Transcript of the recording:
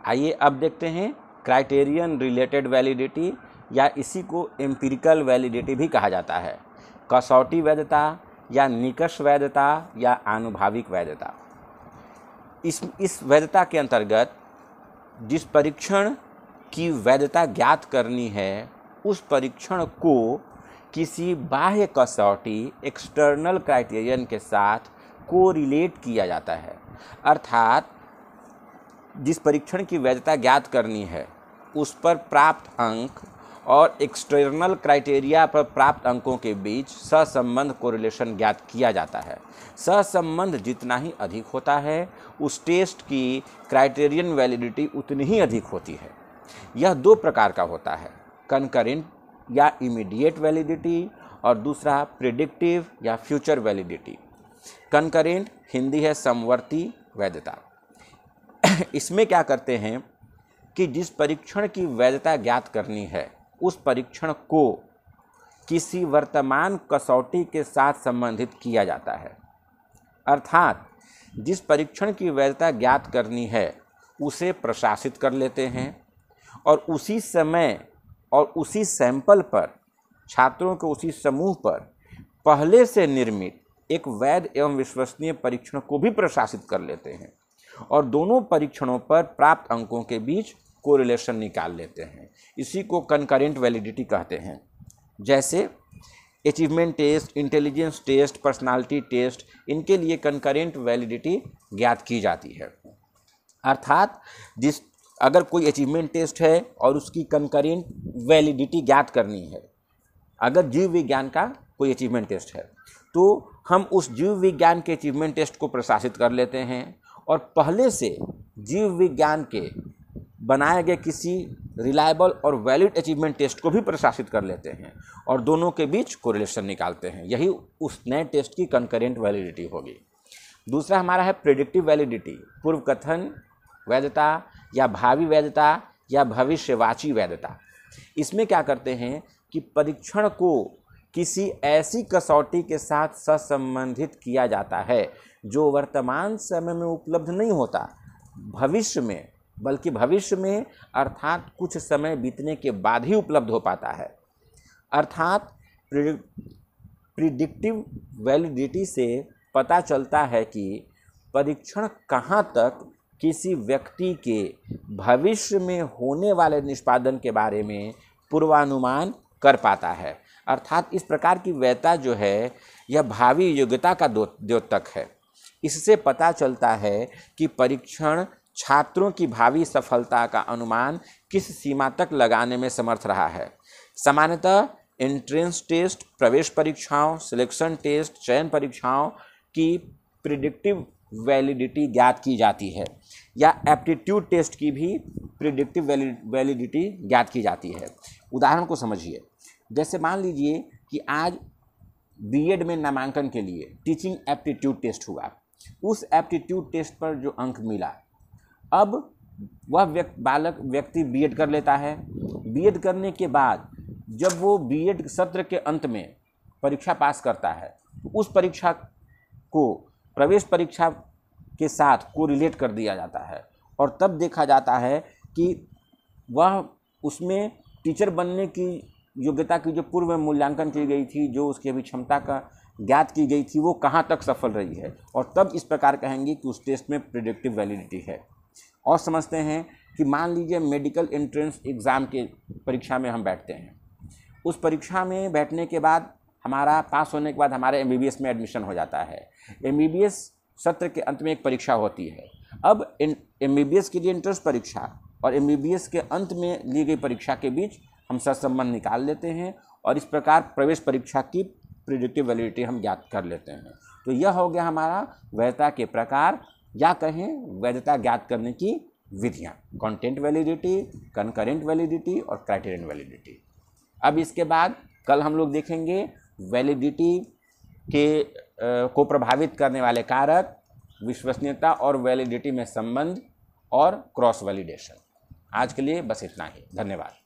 आइए अब देखते हैं क्राइटेरियन रिलेटेड वैलिडिटी, या इसी को एम्पिरिकल वैलिडिटी भी कहा जाता है। कसौटी वैधता या निकष वैधता या आनुभाविक वैधता। इस वैधता के अंतर्गत जिस परीक्षण की वैधता ज्ञात करनी है उस परीक्षण को किसी बाह्य कसौटी एक्सटर्नल क्राइटेरियन के साथ कोरिलेट किया जाता है। अर्थात जिस परीक्षण की वैधता ज्ञात करनी है उस पर प्राप्त अंक और एक्सटर्नल क्राइटेरिया पर प्राप्त अंकों के बीच सहसंबंध कोरिलेशन ज्ञात किया जाता है। सहसंबंध जितना ही अधिक होता है उस टेस्ट की क्राइटेरियन वैलिडिटी उतनी ही अधिक होती है। यह दो प्रकार का होता है, कंकरेंट या इमीडिएट वैलिडिटी और दूसरा प्रिडिक्टिव या फ्यूचर वैलिडिटी। कंकरेंट हिंदी है समवर्ती वैधता। इसमें क्या करते हैं कि जिस परीक्षण की वैधता ज्ञात करनी है उस परीक्षण को किसी वर्तमान कसौटी के साथ संबंधित किया जाता है। अर्थात जिस परीक्षण की वैधता ज्ञात करनी है उसे प्रशासित कर लेते हैं और उसी समय और उसी सैंपल पर, छात्रों के उसी समूह पर पहले से निर्मित एक वैध एवं विश्वसनीय परीक्षण को भी प्रशासित कर लेते हैं और दोनों परीक्षणों पर प्राप्त अंकों के बीच कोरिलेशन निकाल लेते हैं। इसी को कंकरेंट वैलिडिटी कहते हैं। जैसे achievement test, intelligence test, personality test, इनके लिए कंकरेंट वैलिडिटी ज्ञात की जाती है। अर्थात अगर कोई अचीवमेंट टेस्ट है और उसकी कंकरेंट वैलिडिटी ज्ञात करनी है, अगर जीव विज्ञान का कोई अचीवमेंट टेस्ट है तो हम उस जीव विज्ञान के अचीवमेंट टेस्ट को प्रशासित कर लेते हैं और पहले से जीव विज्ञान के बनाए गए किसी रिलायबल और वैलिड अचीवमेंट टेस्ट को भी प्रशासित कर लेते हैं और दोनों के बीच कोरिलेशन निकालते हैं। यही उस नए टेस्ट की कंकरेंट वैलिडिटी होगी। दूसरा हमारा है प्रेडिक्टिव वैलिडिटी, पूर्व कथन वैधता या भावी वैधता या भविष्यवाची वैधता। इसमें क्या करते हैं कि परीक्षण को किसी ऐसी कसौटी के साथ सहसंबंधित किया जाता है जो वर्तमान समय में उपलब्ध नहीं होता, भविष्य में, बल्कि भविष्य में अर्थात कुछ समय बीतने के बाद ही उपलब्ध हो पाता है। अर्थात प्रिडिक्टिव वैलिडिटी से पता चलता है कि परीक्षण कहाँ तक किसी व्यक्ति के भविष्य में होने वाले निष्पादन के बारे में पूर्वानुमान कर पाता है। अर्थात इस प्रकार की वैधता जो है यह भावी योग्यता का द्योतक है। इससे पता चलता है कि परीक्षण छात्रों की भावी सफलता का अनुमान किस सीमा तक लगाने में समर्थ रहा है। सामान्यतः एंट्रेंस टेस्ट, प्रवेश परीक्षाओं, सिलेक्शन टेस्ट, चयन परीक्षाओं की प्रिडिक्टिव वैलिडिटी ज्ञात की जाती है या एप्टीट्यूड टेस्ट की भी प्रिडिक्टिव वैलिडिटी ज्ञात की जाती है। उदाहरण को समझिए। जैसे मान लीजिए कि आज बीएड में नामांकन के लिए टीचिंग एप्टीट्यूड टेस्ट हुआ। उस एप्टीट्यूड टेस्ट पर जो अंक मिला, अब वह व्यक्ति बीएड कर लेता है। बीएड करने के बाद जब वो बीएड सत्र के अंत में परीक्षा पास करता है तो उस परीक्षा को प्रवेश परीक्षा के साथ कोरिलेट कर दिया जाता है और तब देखा जाता है कि वह उसमें टीचर बनने की योग्यता की जो पूर्व मूल्यांकन की गई थी, जो उसकी अभी क्षमता का ज्ञात की गई थी, वो कहाँ तक सफल रही है, और तब इस प्रकार कहेंगे कि उस टेस्ट में प्रिडिक्टिव वैलिडिटी है। और समझते हैं कि मान लीजिए मेडिकल एंट्रेंस एग्ज़ाम के परीक्षा में हम बैठते हैं। उस परीक्षा में बैठने के बाद हमारा पास होने के बाद हमारे एमबीबीएस में एडमिशन हो जाता है। एमबीबीएस सत्र के अंत में एक परीक्षा होती है। अब एमबीबीएस के लिए एंट्रेंस परीक्षा और एमबीबीएस के अंत में ली गई परीक्षा के बीच हम सहसंबंध निकाल लेते हैं और इस प्रकार प्रवेश परीक्षा की प्रिडिक्टिव वैलिडिटी हम ज्ञात कर लेते हैं। तो यह हो गया हमारा वैधता के प्रकार, या कहें वैधता ज्ञात करने की विधियाँ: कंटेंट वैलिडिटी, कंकरेंट वैलिडिटी और क्राइटेरियन वैलिडिटी। अब इसके बाद कल हम लोग देखेंगे वैलिडिटी को प्रभावित करने वाले कारक, विश्वसनीयता और वैलिडिटी में संबंध और क्रॉस वैलिडेशन। आज के लिए बस इतना ही। धन्यवाद।